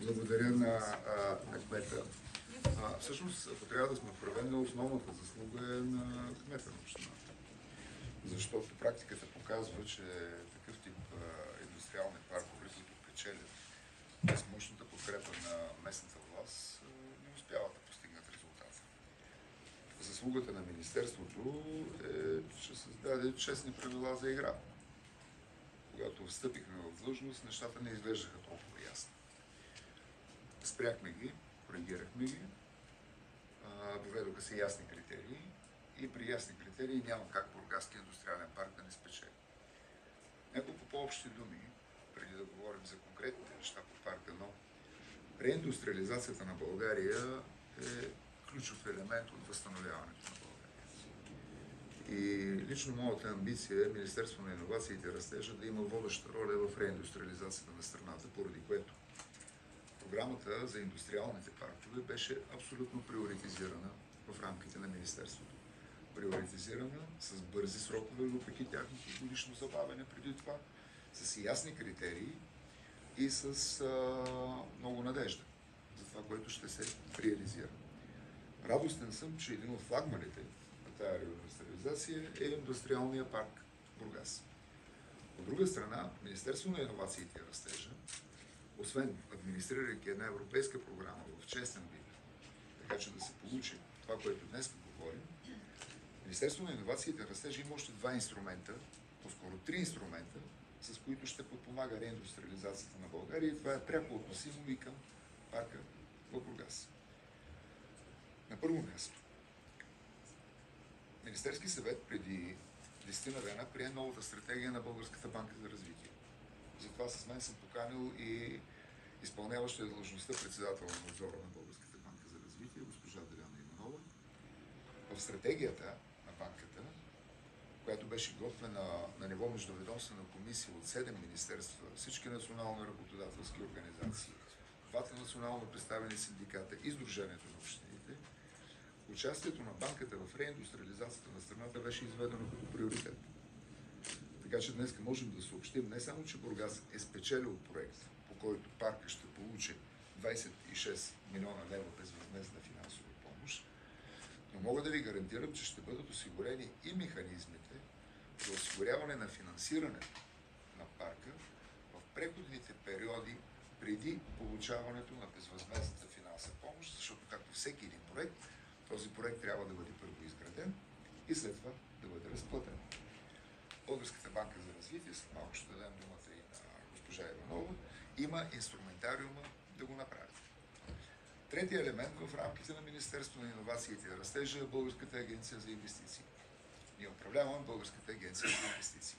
Благодаря на кмета. Всъщност, ако трябва да сме правени, основната заслуга е на кмета на общината. Защото практиката показва, че такъв тип индустриални паркове, които печелят без мощната подкрепа на местната власт, не успяват да постигнат резултата. Заслугата на Министерството е, че създаде честни правила за игра. Когато встъпихме в длъжност, нещата не изглеждаха толкова ясно. Спряхме ги, коригирахме ги, доведоха се ясни критерии и при ясни критерии няма как Бургаския индустриален парк да не спечели. Няколко по-общи думи, преди да говорим за конкретните неща по парка, но реиндустриализацията на България е ключов елемент от възстановяването на България. И лично моята амбиция е Министерство на иновациите и растежа да има водеща роля в реиндустриализацията на страната, поради което програмата за индустриалните паркове беше абсолютно приоритизирана в рамките на Министерството. Приоритизирана с бързи срокове, въпреки тяхното годишно забавяне преди това, с ясни критерии и с много надежда за това, което ще се реализира. Радостен съм, че един от флагманите на тази реиндустриализация е индустриалния парк Бургас. От друга страна, Министерство на иновациите и растежа, освен администрирайки една европейска програма в честен вид, така че да се получи това, което днес говорим, Министерство на иновациите и растежа има още два инструмента, по-скоро три инструмента, с които ще подпомага реиндустриализацията на България, и това е пряко относимо и към парка в Бургас. На първо място, Министерски съвет преди 10 на дена прие новата стратегия на Българската банка за развитие. Затова с мен съм поканил и изпълняваща длъжността председател на надзора на Българската банка за развитие, госпожа Деляна Иванова. В стратегията на банката, която беше готвена на ниво междуведомствена комисия от 7 министерства, всички национални работодателски организации, двата национално представени синдиката и Сдружението на общините, участието на банката в реиндустриализацията на страната беше изведено като приоритет. Така че днес можем да съобщим не само, че Бургас е спечелил проект, по който парка ще получи 26 милиона лева безвъзмездна финансова помощ, но мога да ви гарантирам, че ще бъдат осигурени и механизмите за осигуряване на финансирането на парка в преходните периоди преди получаването на безвъзмездната финансова помощ, защото както всеки един проект, този проект трябва да бъде първо изграден и след това да бъде разплатен. Българската банка за развитие, след малко ще дадем думата и на госпожа Иванова, има инструментариума да го направи. Третия елемент в рамките на Министерство на иновациите и растежа е Българската агенция за инвестиции. Ние управляваме Българската агенция за инвестиции.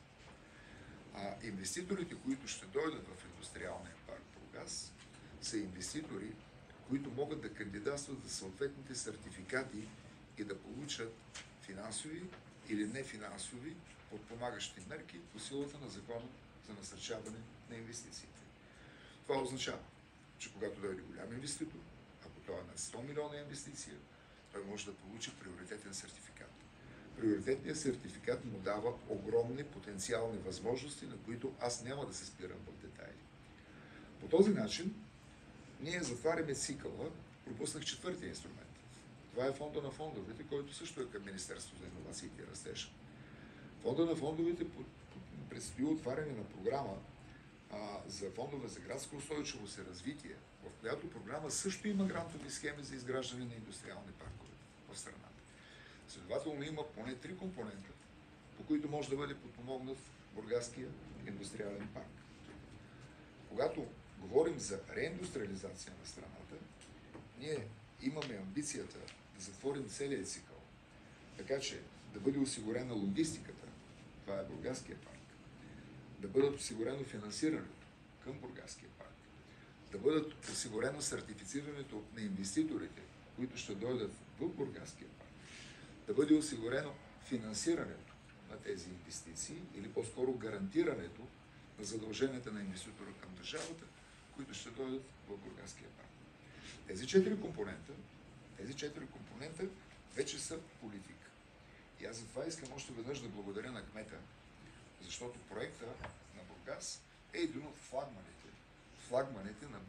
Инвеститорите, които ще дойдат в индустриалния парк Бургас, са инвеститори, които могат да кандидатстват за съответните сертификати и да получат финансови или нефинансови подпомагащи мерки по силата на Закона за насърчаване на инвестициите. Това означава, че когато дойде голям инвеститор, ако това е на 100 милиона инвестиция, той може да получи приоритетен сертификат. Приоритетният сертификат му дава огромни потенциални възможности, на които аз няма да се спирам в детайли. По този начин ние затваряме цикъла, пропуснах четвъртия инструмент. Това е фонда на фондовете, който също е към Министерството за иновациите и растежа. Фонда на фондовете предстои отваряне на програма за фондове за градско устойчивост и развитие, в която програма също има грантови схеми за изграждане на индустриални паркове в страната. Следователно има поне 3 компонента, по които може да бъде подпомогнат Бургаския индустриален парк. Когато говорим за реиндустриализация на страната, ние имаме амбицията да затворим целия цикъл, така че да бъде осигурена логистиката, това е Бургаския парк, да бъдат осигурено финансирането към Бургаския парк, да бъдат осигурено сертифицирането на инвеститорите, които ще дойдат в Бургаския парк, да бъде осигурено финансирането на тези инвестиции или по-скоро гарантирането на задълженията на инвеститора към държавата, които ще дойдат в Бургаския парк. Тези 4 компонента вече са политика. И аз затова искам още веднъж да благодаря на кмета, защото проекта на Бургас е един от флагманите на